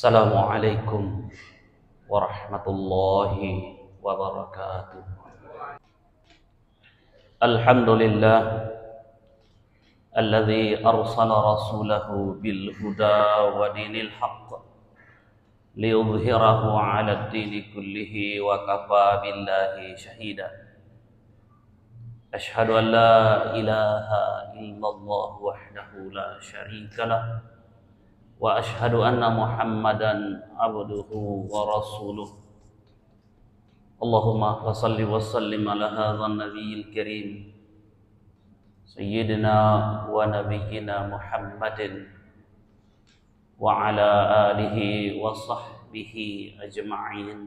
Assalamualaikum warahmatullahi wabarakatuh. Alhamdulillah alladzi arsala rasulahu bil huda wa dinil haqq liyudhhirahu 'ala ad-dini kullihi wa kafa billahi shahida. Ashhadu an la ilaha illallah wahdahu la syarika lah wa ashhadu anna Muhammadan abduhu wa rasuluh. Allahumma salli wa sallim ala hadzal nabiyil karim sayyidina wa nabiyyina Muhammadin wa ala alihi wa sahbihi ajma'in.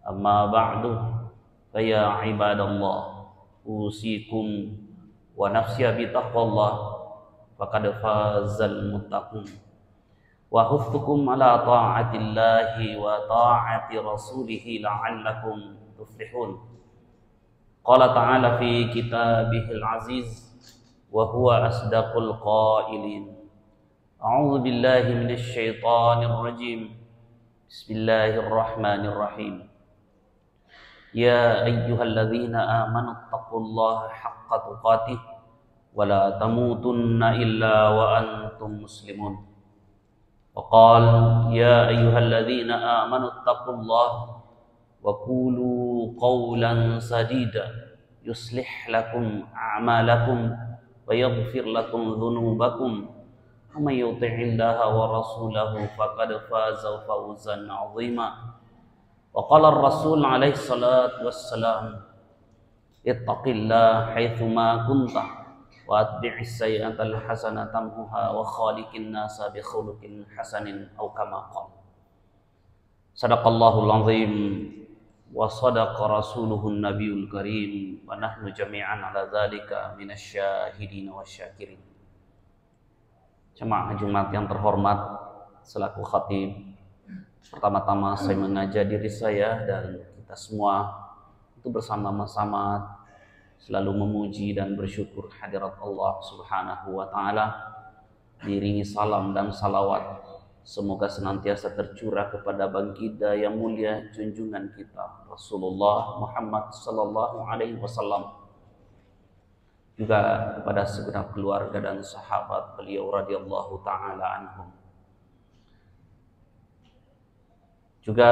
Amma ba'du, fa ya ibadallah, usikum wa nafsiya bi taqwallah faqad fazal muttaqun. Wa huftukum ala ta'atillahi wa ta'ati rasulihi la'allakum tuflihun. Qala ta'ala fi kitabihil aziz wa huwa asdaqul qailin. A'udzu billahi minasy syaithanir rajim. Bismillahirrahmanirrahim. Ya ayyuhalladzina amanu taqullaha haqqa tuqatih wa la tamutunna illa wa antum muslimun. وقال يا أيها الذين آمنوا اتقوا الله وقولوا قولا سديدا يصلح لكم أعمالكم ويغفر لكم ذنوبكم ومن يطع الله ورسوله فقد فاز فوزا عظيما. وقال الرسول عليه الصلاة والسلام اتق الله حيثما كنت واتبع السيئة الحسنة تمحها وخالق الناس بخلق حسن أو كما قال. صدق الله العظيم وصدق رسوله النبي الكريم ونحن جميعا على ذلك من الشاهدين والشاكرين. Jemaah Jumat yang terhormat, selaku khatib, pertama-tama saya mengajak diri saya dan kita semua untuk bersama-sama selalu memuji dan bersyukur hadirat Allah Subhanahu wa taala, diiringi salam dan salawat semoga senantiasa tercurah kepada baginda yang mulia junjungan kita Rasulullah Muhammad sallallahu alaihi wasallam, juga kepada segenap keluarga dan sahabat beliau radhiyallahu taala anhum. Juga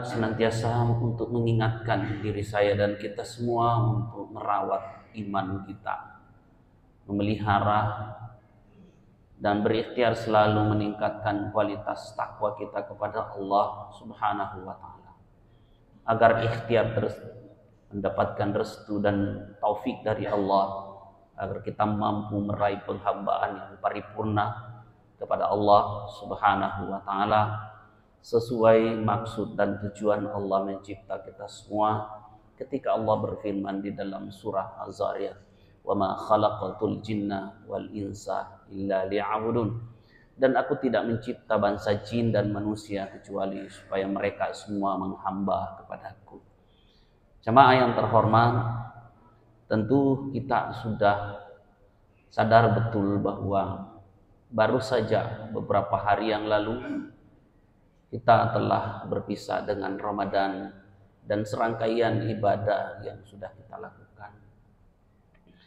senantiasa untuk mengingatkan diri saya dan kita semua untuk merawat iman kita, memelihara dan berikhtiar selalu meningkatkan kualitas takwa kita kepada Allah Subhanahu wa taala, agar ikhtiar terus mendapatkan restu dan taufik dari Allah, agar kita mampu meraih penghambaan yang paripurna kepada Allah Subhanahu wa taala sesuai maksud dan tujuan Allah mencipta kita semua ketika Allah berfirman di dalam surah Az-Zariyat, "Wa ma khalaqatul jinna wal insa illa liya'budun." Dan aku tidak mencipta bangsa jin dan manusia kecuali supaya mereka semua menghamba kepadaku. Jemaah yang terhormat, tentu kita sudah sadar betul bahwa baru saja beberapa hari yang lalu kita telah berpisah dengan Ramadan dan serangkaian ibadah yang sudah kita lakukan,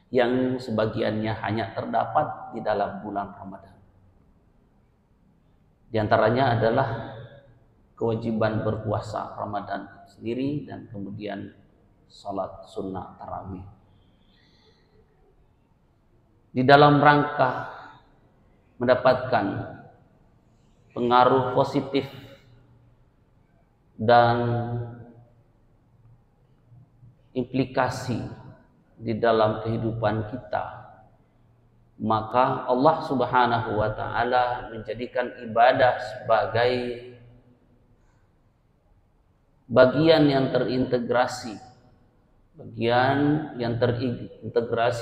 yang sebagiannya hanya terdapat di dalam bulan Ramadan. Di antaranya adalah kewajiban berpuasa Ramadan sendiri dan kemudian salat sunnah tarawih. Di dalam rangka mendapatkan pengaruh positif dan implikasi di dalam kehidupan kita, maka Allah Subhanahu wa taala menjadikan ibadah sebagai bagian yang terintegrasi,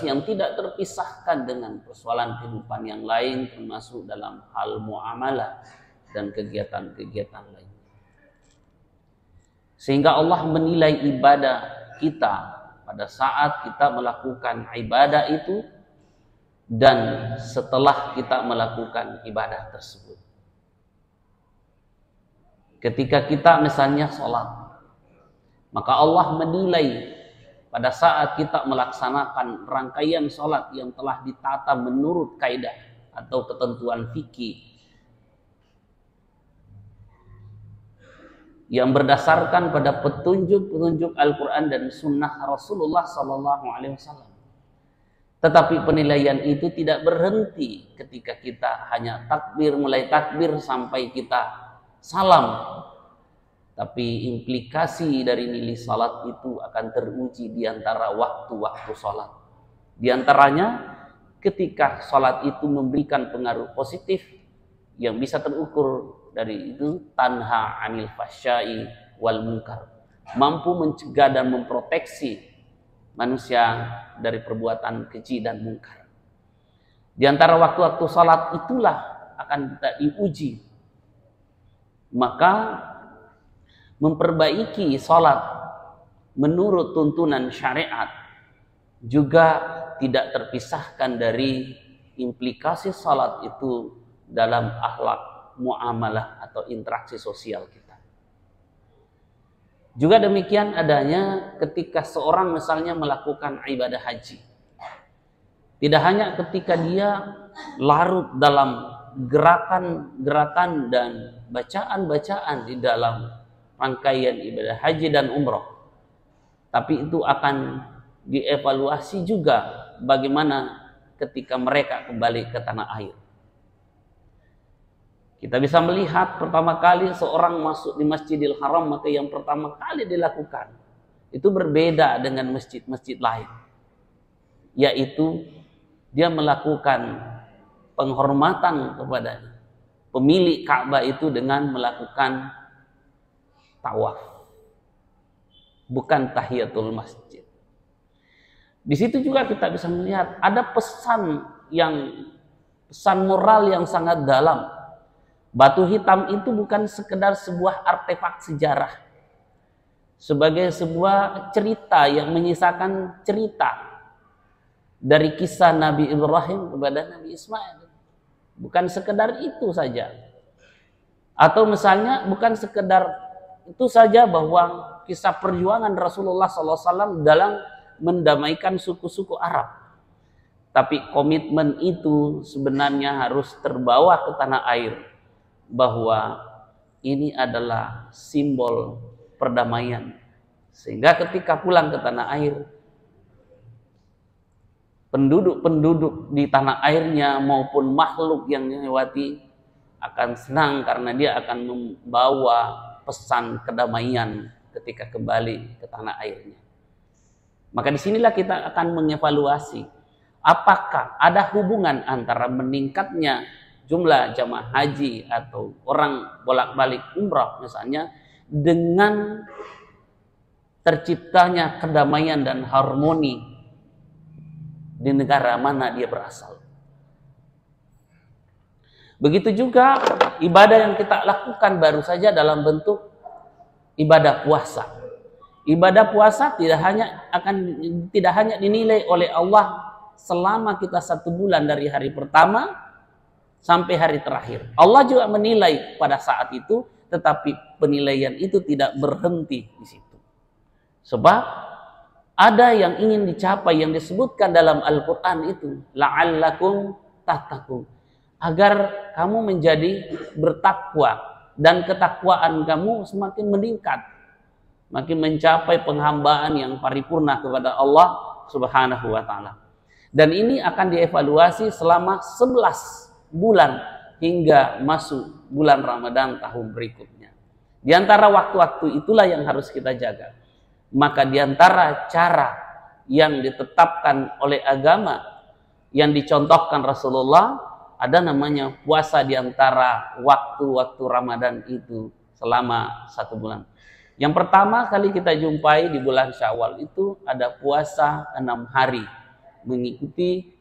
yang tidak terpisahkan dengan persoalan kehidupan yang lain, termasuk dalam hal muamalah dan kegiatan-kegiatan lain. Sehingga Allah menilai ibadah kita pada saat kita melakukan ibadah itu dan setelah kita melakukan ibadah tersebut. Ketika kita misalnya sholat, maka Allah menilai pada saat kita melaksanakan rangkaian sholat yang telah ditata menurut kaidah atau ketentuan fikih yang berdasarkan pada petunjuk-petunjuk Al-Quran dan Sunnah Rasulullah SAW. Tetapi penilaian itu tidak berhenti ketika kita hanya takbir, mulai takbir sampai kita salam. Tapi implikasi dari nilai salat itu akan teruji di antara waktu-waktu salat. Di antaranya ketika salat itu memberikan pengaruh positif yang bisa terukur dari itu, tanha anil fahsya'i wal munkar, mampu mencegah dan memproteksi manusia dari perbuatan keji dan mungkar. Di antara waktu-waktu salat itulah akan kita diuji. Maka memperbaiki salat menurut tuntunan syariat juga tidak terpisahkan dari implikasi salat itu dalam akhlak, muamalah atau interaksi sosial kita. Juga demikian adanya ketika seorang misalnya melakukan ibadah haji. Tidak hanya ketika dia larut dalam gerakan-gerakan dan bacaan-bacaan di dalam rangkaian ibadah haji dan umroh, tapi itu akan dievaluasi juga bagaimana ketika mereka kembali ke tanah air. Kita bisa melihat pertama kali seorang masuk di Masjidil Haram, maka yang pertama kali dilakukan itu berbeda dengan masjid-masjid lain, yaitu dia melakukan penghormatan kepada pemilik Ka'bah itu dengan melakukan tawaf, bukan tahiyatul masjid. Di situ juga kita bisa melihat ada pesan moral yang sangat dalam. Batu hitam itu bukan sekedar sebuah artefak sejarah, sebagai sebuah cerita yang menyisakan cerita dari kisah Nabi Ibrahim kepada Nabi Ismail. Bukan sekedar itu saja. Atau misalnya bukan sekedar itu saja bahwa kisah perjuangan Rasulullah SAW dalam mendamaikan suku-suku Arab. Tapi komitmen itu sebenarnya harus terbawa ke tanah air, bahwa ini adalah simbol perdamaian. Sehingga ketika pulang ke tanah air, penduduk-penduduk di tanah airnya maupun makhluk yang melewati akan senang karena dia akan membawa pesan kedamaian ketika kembali ke tanah airnya. Maka disinilah kita akan mengevaluasi apakah ada hubungan antara meningkatnya jumlah jamaah haji atau orang bolak-balik umrah misalnya dengan terciptanya kedamaian dan harmoni di negara mana dia berasal. Begitu juga ibadah yang kita lakukan baru saja dalam bentuk ibadah puasa. Ibadah puasa tidak hanya dinilai oleh Allah selama kita 1 bulan dari hari pertama sampai hari terakhir. Allah juga menilai pada saat itu, tetapi penilaian itu tidak berhenti di situ. Sebab ada yang ingin dicapai yang disebutkan dalam Al-Quran itu, la'allakum tattaqun, agar kamu menjadi bertakwa dan ketakwaan kamu semakin meningkat, makin mencapai penghambaan yang paripurna kepada Allah Subhanahu wa taala. Dan ini akan dievaluasi selama 11 bulan hingga masuk bulan Ramadan tahun berikutnya. Di antara waktu-waktu itulah yang harus kita jaga. Maka di antara cara yang ditetapkan oleh agama yang dicontohkan Rasulullah ada namanya puasa di antara waktu-waktu Ramadan itu selama 1 bulan. Yang pertama kali kita jumpai di bulan Syawal itu ada puasa 6 hari mengikuti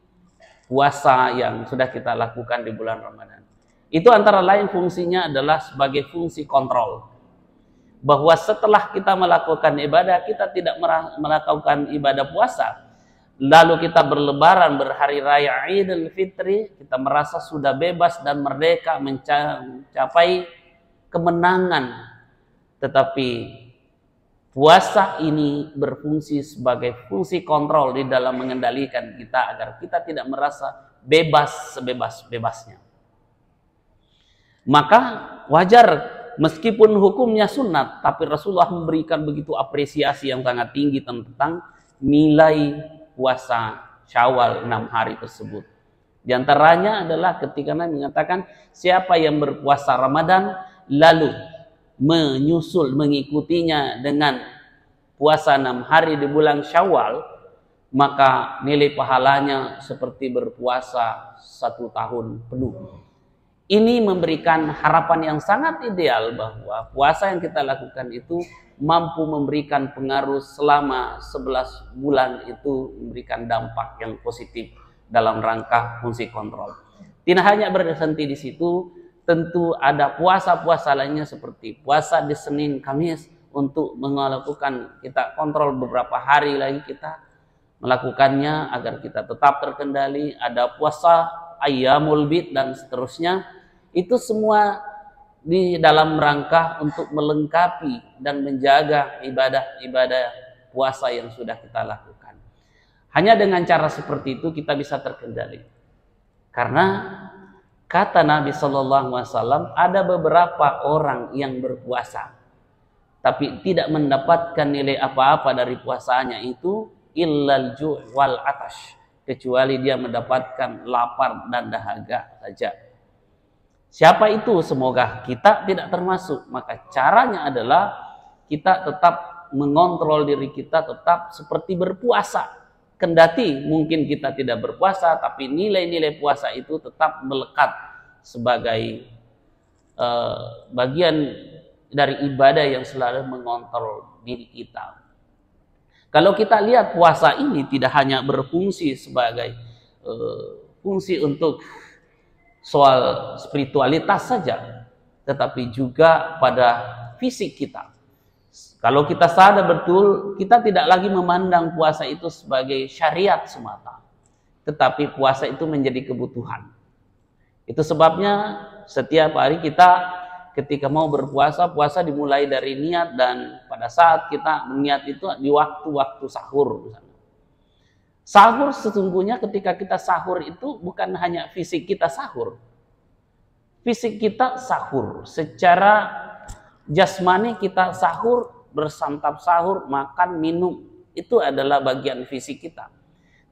puasa yang sudah kita lakukan di bulan Ramadan. Itu antara lain fungsinya adalah sebagai fungsi kontrol. Bahwa setelah kita melakukan ibadah, kita tidak melakukan ibadah puasa, lalu kita berlebaran berhari raya Idul Fitri, kita merasa sudah bebas dan merdeka mencapai kemenangan Tetapi puasa ini berfungsi sebagai fungsi kontrol di dalam mengendalikan kita agar kita tidak merasa bebas sebebas-bebasnya. Maka wajar meskipun hukumnya sunat, tapi Rasulullah memberikan begitu apresiasi yang sangat tinggi tentang nilai puasa Syawal 6 hari tersebut. Di antaranya adalah ketika Nabi mengatakan siapa yang berpuasa Ramadan lalu mengikutinya dengan puasa 6 hari di bulan Syawal, maka nilai pahalanya seperti berpuasa 1 tahun penuh. Ini memberikan harapan yang sangat ideal bahwa puasa yang kita lakukan itu mampu memberikan pengaruh selama 11 bulan, itu memberikan dampak yang positif dalam rangka fungsi kontrol. Tidak hanya berhenti di situ, tentu ada puasa-puasa lainnya seperti puasa di Senin Kamis untuk melakukan kita kontrol beberapa hari lagi kita melakukannya agar kita tetap terkendali. Ada puasa Ayyamul Bid dan seterusnya. Itu semua di dalam rangka untuk melengkapi dan menjaga ibadah-ibadah puasa yang sudah kita lakukan. Hanya dengan cara seperti itu kita bisa terkendali. Karena kata Nabi SAW, ada beberapa orang yang berpuasa tapi tidak mendapatkan nilai apa-apa dari puasanya itu illal ju' wal atash, kecuali dia mendapatkan lapar dan dahaga saja. Siapa itu? Semoga kita tidak termasuk. Maka caranya adalah kita tetap mengontrol diri kita tetap seperti berpuasa. Kendati mungkin kita tidak berpuasa, tapi nilai-nilai puasa itu tetap melekat sebagai bagian dari ibadah yang selalu mengontrol diri kita. Kalau kita lihat puasa ini tidak hanya berfungsi sebagai fungsi untuk soal spiritualitas saja, tetapi juga pada fisik kita. Kalau kita sadar betul, kita tidak lagi memandang puasa itu sebagai syariat semata, tetapi puasa itu menjadi kebutuhan. Itu sebabnya setiap hari kita ketika mau berpuasa, puasa dimulai dari niat, dan pada saat kita niat itu di waktu-waktu sahur. Sahur sesungguhnya ketika kita sahur itu bukan hanya fisik kita sahur. Fisik kita sahur, secara jasmani kita sahur, bersantap sahur, makan, minum, itu adalah bagian fisik kita.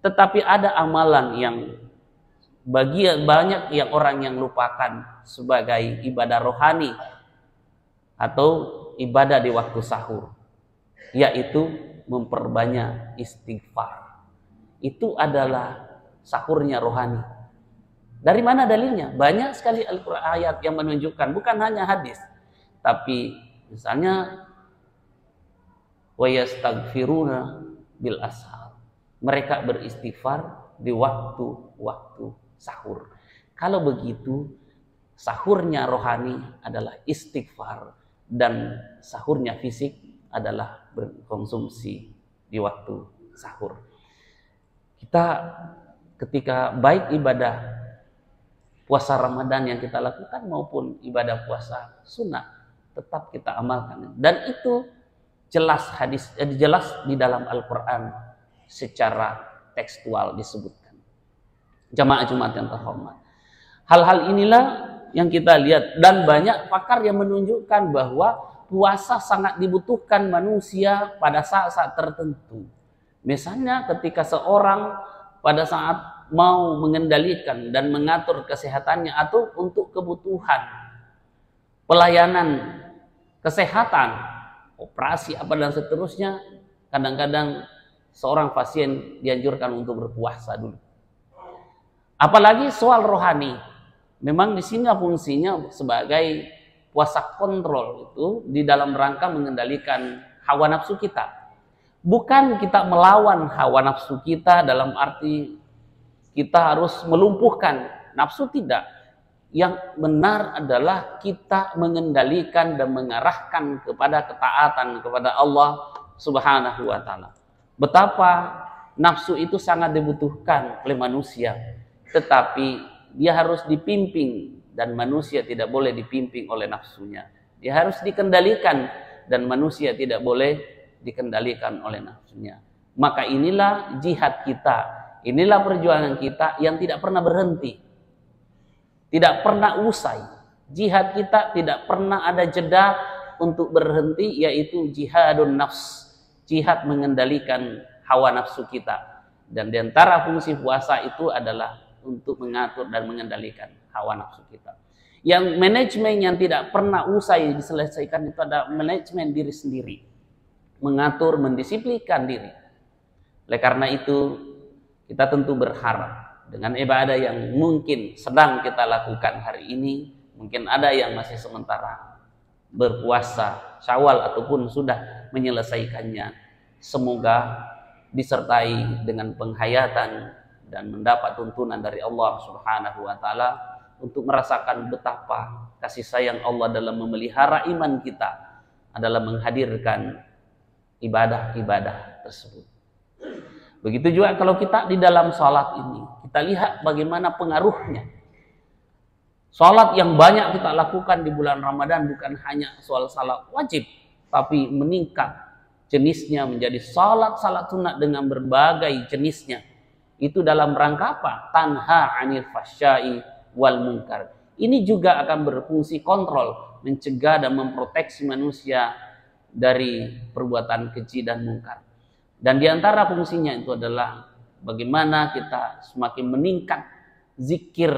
Tetapi ada amalan yang banyak yang orang yang lupakan sebagai ibadah rohani atau ibadah di waktu sahur, yaitu memperbanyak istighfar. Itu adalah sahurnya rohani. Dari mana dalilnya? Banyak sekali ayat yang menunjukkan, bukan hanya hadis, tapi misalnya wa yastaghfiruna bil ashar. Mereka beristighfar di waktu-waktu sahur. Kalau begitu, sahurnya rohani adalah istighfar dan sahurnya fisik adalah berkonsumsi di waktu sahur. Kita ketika baik ibadah puasa Ramadan yang kita lakukan maupun ibadah puasa sunnah tetap kita amalkan, dan itu jelas jelas di dalam Al-Quran secara tekstual disebutkan. Jamaah Jumat yang terhormat, hal-hal inilah yang kita lihat, dan banyak pakar yang menunjukkan bahwa puasa sangat dibutuhkan manusia pada saat-saat tertentu. Misalnya ketika seorang pada saat mau mengendalikan dan mengatur kesehatannya atau untuk kebutuhan pelayanan kesehatan, operasi apa dan seterusnya, kadang-kadang seorang pasien dianjurkan untuk berpuasa dulu. Apalagi soal rohani, memang di sini fungsinya sebagai puasa kontrol itu di dalam rangka mengendalikan hawa nafsu kita. Bukan kita melawan hawa nafsu kita dalam arti kita harus melumpuhkan nafsu, tidak. Yang benar adalah kita mengendalikan dan mengarahkan kepada ketaatan kepada Allah Subhanahu wa Ta'ala. Betapa nafsu itu sangat dibutuhkan oleh manusia, tetapi dia harus dipimpin, dan manusia tidak boleh dipimpin oleh nafsunya. Dia harus dikendalikan dan manusia tidak boleh dikendalikan oleh nafsunya. Maka inilah jihad kita, inilah perjuangan kita yang tidak pernah berhenti, tidak pernah usai. Jihad kita tidak pernah ada jeda untuk berhenti, yaitu jihadun nafs, jihad mengendalikan hawa nafsu kita. Dan diantara fungsi puasa itu adalah untuk mengatur dan mengendalikan hawa nafsu kita. Yang manajemen yang tidak pernah usai diselesaikan itu adalah manajemen diri sendiri, mengatur, mendisiplinkan diri. Oleh karena itu kita tentu berharap dengan ibadah yang mungkin sedang kita lakukan hari ini, mungkin ada yang masih sementara berpuasa Syawal ataupun sudah menyelesaikannya, semoga disertai dengan penghayatan dan mendapat tuntunan dari Allah Subhanahu wa taala untuk merasakan betapa kasih sayang Allah dalam memelihara iman kita adalah menghadirkan ibadah-ibadah tersebut. Begitu juga kalau kita di dalam sholat ini, kita lihat bagaimana pengaruhnya. Sholat yang banyak kita lakukan di bulan Ramadan bukan hanya soal salat wajib, tapi meningkat jenisnya menjadi salat sunat dengan berbagai jenisnya. Itu dalam rangka apa? Tanha 'anil fahsya'i wal munkar. Ini juga akan berfungsi kontrol, mencegah dan memproteksi manusia dari perbuatan keji dan mungkar. Dan diantara fungsinya itu adalah bagaimana kita semakin meningkat zikir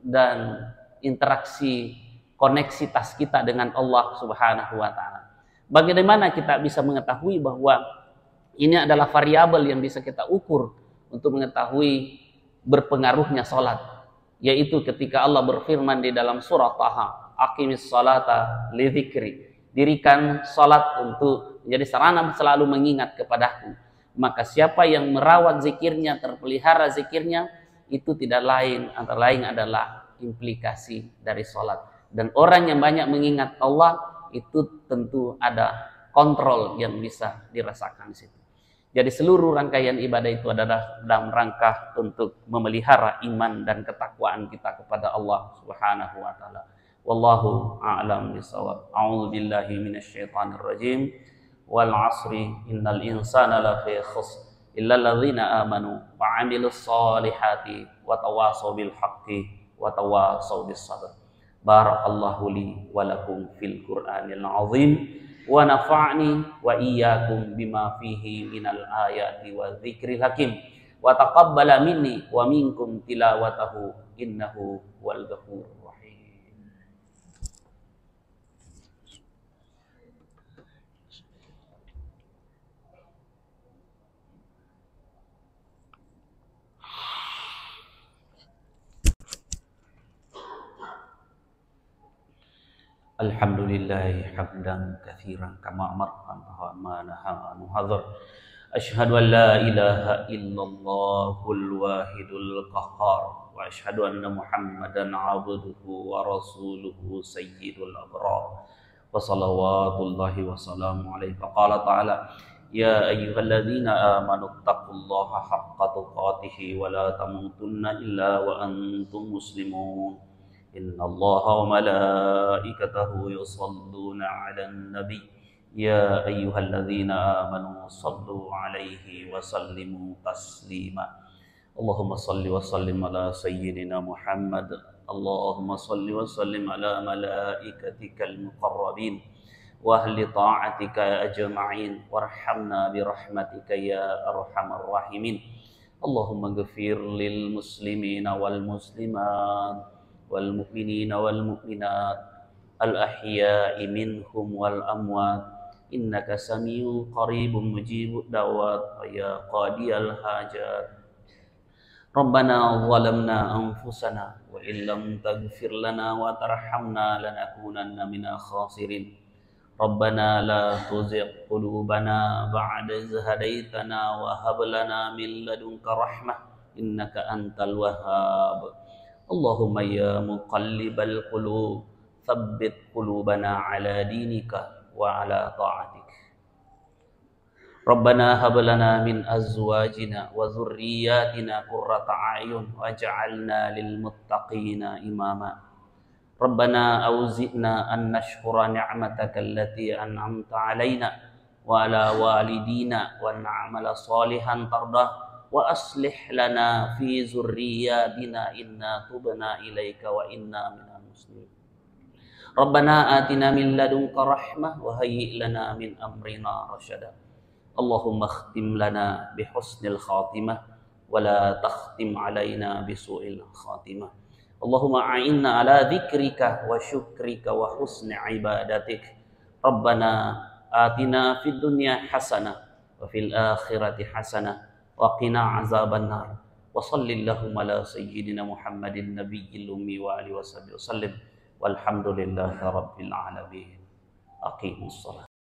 dan interaksi koneksitas kita dengan Allah Subhanahu wa taala. Bagaimana kita bisa mengetahui bahwa ini adalah variabel yang bisa kita ukur untuk mengetahui berpengaruhnya salat, yaitu ketika Allah berfirman di dalam surah Taha, aqimis salata li dzikri, dirikan salat untuk menjadi sarana selalu mengingat kepadaku. Maka siapa yang merawat zikirnya, terpelihara zikirnya, itu tidak lain antara lain adalah implikasi dari sholat. Dan orang yang banyak mengingat Allah itu tentu ada kontrol yang bisa dirasakan di situ. Jadi seluruh rangkaian ibadah itu adalah dalam rangka untuk memelihara iman dan ketakwaan kita kepada Allah Subhanahu wa taala. Wallahu a'lam bishawab. A'udzu billahi minasyaitonir rajim. Wal 'asri innal insana lafi khusr illa alladzina amanu wa 'amilus solihati wa tawassaw bil haqqi wa tawassaw bis sabr. Barakallahu li wa lakum fil Qur'anil 'azim wa nafa'ni wa iyyakum bima fihi minal ayati wa dzikril hakim wa taqabbala minni wa minkum tilawatahu innahu wal ghafurur rahim. Alhamdulillah hamdan katsiran kama amarna wa ma nahaa anhu hadzar. Asyhadu an la ilaha illallahul wahidul qahhar wa asyhadu anna Muhammadan 'abduhu wa rasuluhu sayyidul abrar. Wa salawatullahi wa salamu alaihi. Qala ta'ala ya ayyuhalladzina amanu taqullaha haqqa tuqatih wa la tamutunna illa wa antum muslimun. Inna Allaha wa malaikatahu yusalluna 'alan nabi ya ayyuhalladzina amanu sallu 'alaihi wa sallimu taslima. Allahumma salli wa sallim ala sayyidina Muhammad. Allahumma salli wa sallim ala malaikatikal muqarrabin wa ahli ta'atika ajma'in warhamna bi rahmatika ya arhamar rahimin. Allahumma ighfir lil muslimina wal muslimat wal mu'minina wal mu'minat al ahya'i minhum wal amwat innaka samiu qaribun mujibud da'wat ya qadiyal hajat. Rabbana zalamna anfusana wa illam taghfir lana wa tarhamna lanakunanna minal khasirin. Rabbana la tuzigh qulubana ba'da idh hadaitana wa hab lana min ladunka rahmah innaka antal wahhab. Allahumma ya muqallibal qulub tsabbit qulubana ala dinika wa ala ta'atik. Rabbana hab lana min azwajina wa dhurriyyatina qurrata a'yun waj'alna lil muttaqina imama. Rabbana auzi'na an nashkura ni'mataka allati an'amta alaina wa ala walidina wa na'mala salihan tardah wa aslih lana fi zurriyyatina inna tubna ilaika wa inna minal muslimin. Rabbana atina min ladunka rahmah wa hayyi' lana min amrina rasyada. Allahumma khtim lana bihusnil khatimah wa la takhtim alaina bisu'il khatimah. Allahumma a'inna ala dzikrika wa syukrika wa husni ibadatik. Rabbana atina fid dunya hasanah wa fil akhirati hasanah wa qina azabannar. Wa sallallahu ala sayyidina Muhammadin nabiyil ummi wa alihi wasallim. Walhamdulillahi rabbil alamin. Aqimus shalah.